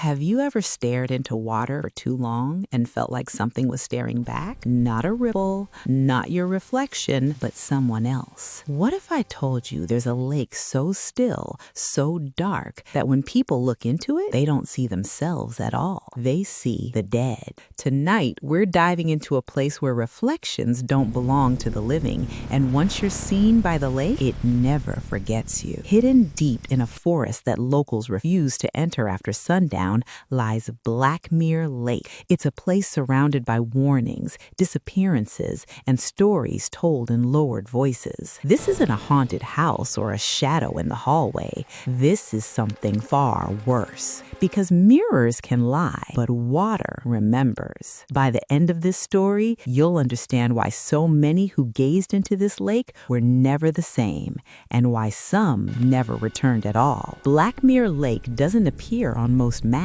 Have you ever stared into water for too long and felt like something was staring back? Not a ripple, not your reflection, but someone else. What if I told you there's a lake so still, so dark, that when people look into it, they don't see themselves at all. They see the dead. Tonight, we're diving into a place where reflections don't belong to the living, and once you're seen by the lake, it never forgets you. Hidden deep in a forest that locals refuse to enter after sundown lies Blackmere Lake. It's a place surrounded by warnings, disappearances, and stories told in lowered voices. This isn't a haunted house or a shadow in the hallway. This is something far worse. Because mirrors can lie, but water remembers. By the end of this story, you'll understand why so many who gazed into this lake were never the same, and why some never returned at all. Blackmere Lake doesn't appear on most maps.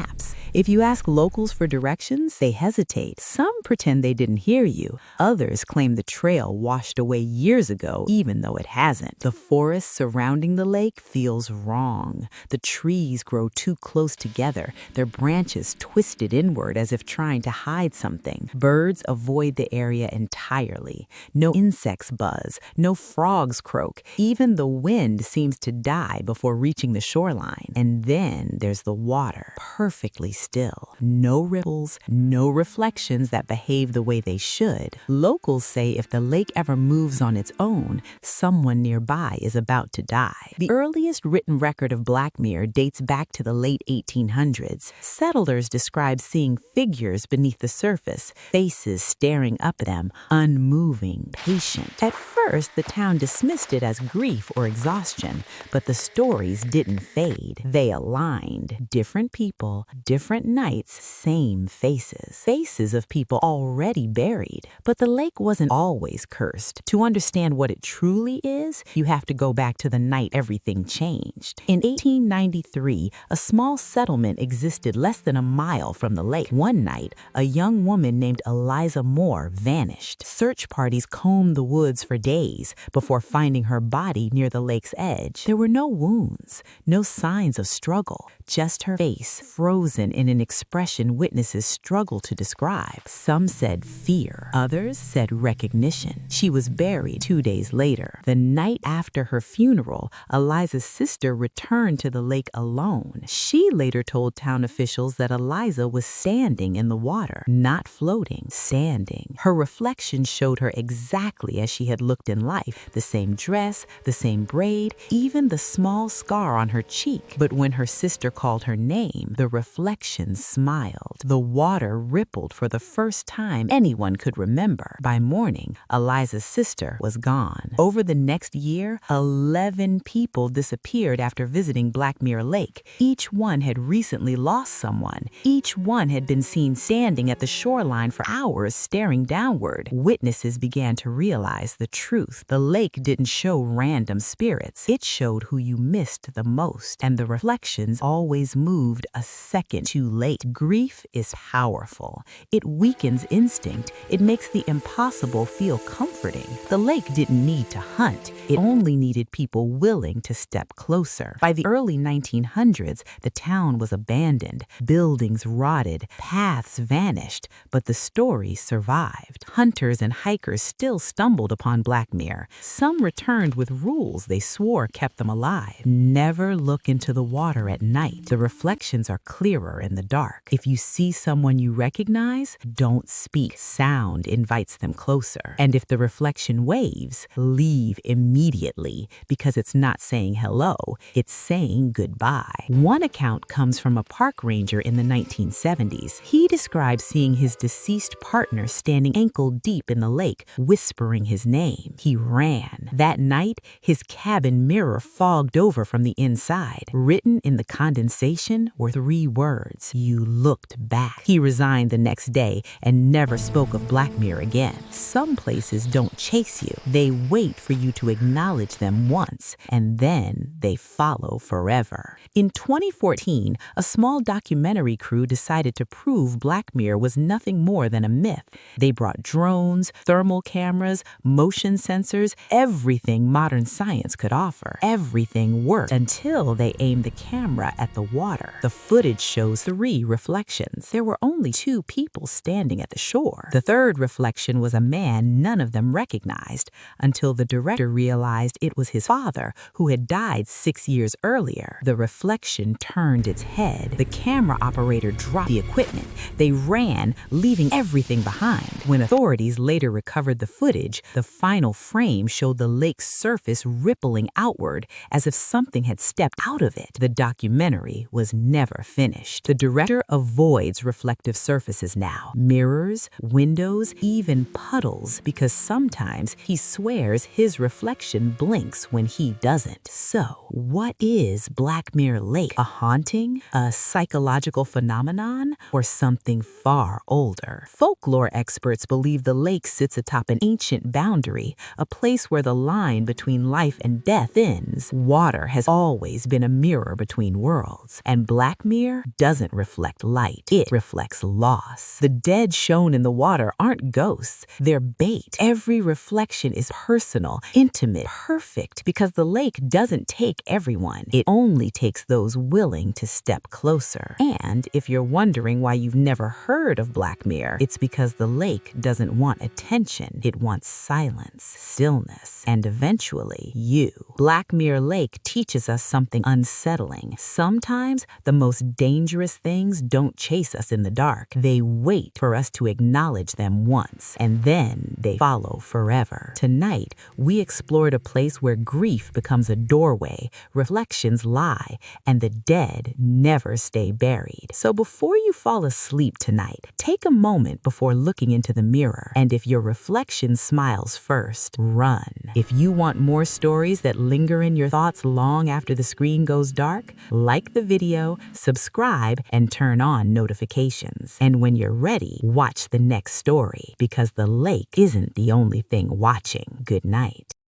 If you ask locals for directions, they hesitate. Some pretend they didn't hear you. Others claim the trail washed away years ago, even though it hasn't. The forest surrounding the lake feels wrong. The trees grow too close together, their branches twisted inward as if trying to hide something. Birds avoid the area entirely. No insects buzz, no frogs croak. Even the wind seems to die before reaching the shoreline. And then there's the water, perfectly still. No ripples, no reflections that behave the way they should. Locals say if the lake ever moves on its own, someone nearby is about to die. The earliest written record of Blackmere dates back to the late 1800s. Settlers describe seeing figures beneath the surface, faces staring up at them, unmoving, patient. At first, the town dismissed it as grief or exhaustion, but the stories didn't fade. They aligned. Different people, different nights, same faces. Faces of people already buried. But the lake wasn't always cursed. To understand what it truly is, you have to go back to the night everything changed. In 1893, a small settlement existed less than a mile from the lake. One night, a young woman named Eliza Moore vanished. Search parties combed the woods for days before finding her body near the lake's edge. There were no wounds, no signs of struggle, just her face, frozen in an expression witnesses struggle to describe. Some said fear, others said recognition. She was buried 2 days later. The night after her funeral, Eliza's sister returned to the lake alone. She later told town officials that Eliza was standing in the water, not floating, standing. Her reflection showed her exactly as she had looked in life, the same dress, the same braid, even the small scar on her cheek. But when her sister called her name, the reflection smiled. The water rippled for the first time anyone could remember. By morning, Eliza's sister was gone. Over the next year, 11 people disappeared after visiting Blackmere Lake. Each one had recently lost someone. Each one had been seen standing at the shoreline for hours staring downward. Witnesses began to realize the truth. The lake didn't show random spirits. It showed who you missed the most, and the reflections always moved a second too late. Grief is powerful. It weakens instinct. It makes the impossible feel comforting. The lake didn't need to hunt. It only needed people willing to step closer. By the early 1900s, the town was abandoned. Buildings rotted, paths vanished, but the story survived. Hunters and hikers still stumbled upon Blackmere. Some returned with rules they swore kept them alive. Never look into the water at night. The reflections are clearer in the dark. If you see someone you recognize, don't speak. Sound invites them closer. And if the reflection waves, leave immediately, because it's not saying hello, it's saying goodbye. One account comes from a park ranger in the 1970s. He describes seeing his deceased partner standing ankle deep in the lake, whispering his name. He ran. That night, his cabin mirror fogged over from the inside. Written in the condensation were 3 words: "You looked back." He resigned the next day and never spoke of Blackmere again. Some places don't chase you. They wait for you to acknowledge them once, and then they follow forever. In 2014, a small documentary crew decided to prove Blackmere was nothing more than a myth. They brought drones, thermal cameras, motion sensors, everything modern science could offer. Everything worked until they aimed the camera at the water. The footage shows 3 reflections. There were only 2 people standing at the shore. The third reflection was a man none of them recognized until the director realized it was his father, who had died 6 years earlier. The reflection turned its head. The camera operator dropped the equipment. They ran, leaving everything behind. When authorities later recovered the footage, the final frame showed the lake's surface rippling outward as if something had stepped out of it. The documentary was never finished. The director avoids reflective surfaces now. Mirrors, windows, even puddles, because sometimes he swears his reflection blinks when he doesn't. So, what is Blackmere Lake? A haunting? A psychological phenomenon? Or something far older? Folklore experts believe the lake sits atop an ancient boundary, a place where the line between life and death ends. Water has always been a mirror between worlds, and Blackmere doesn't reflect light. It reflects loss. The dead shown in the water aren't ghosts. They're bait. Every reflection is personal, intimate, perfect, because the lake doesn't take everyone. It only takes those willing to step closer. And if you're wondering why you've never heard of Blackmere, it's because the lake doesn't want attention. It wants silence, stillness, and eventually you. Blackmere Lake teaches us something unsettling. Sometimes the most dangerous things don't chase us in the dark. They wait for us to acknowledge them once, and then they follow forever. Tonight, we explored a place where grief becomes a doorway, reflections lie, and the dead never stay buried. So before you fall asleep tonight, take a moment before looking into the mirror, and if your reflection smiles first, run. If you want more stories that linger in your thoughts long after the screen goes dark, like the video, subscribe, and turn on notifications. And when you're ready, watch the next story, because the lake isn't the only thing watching. Good night.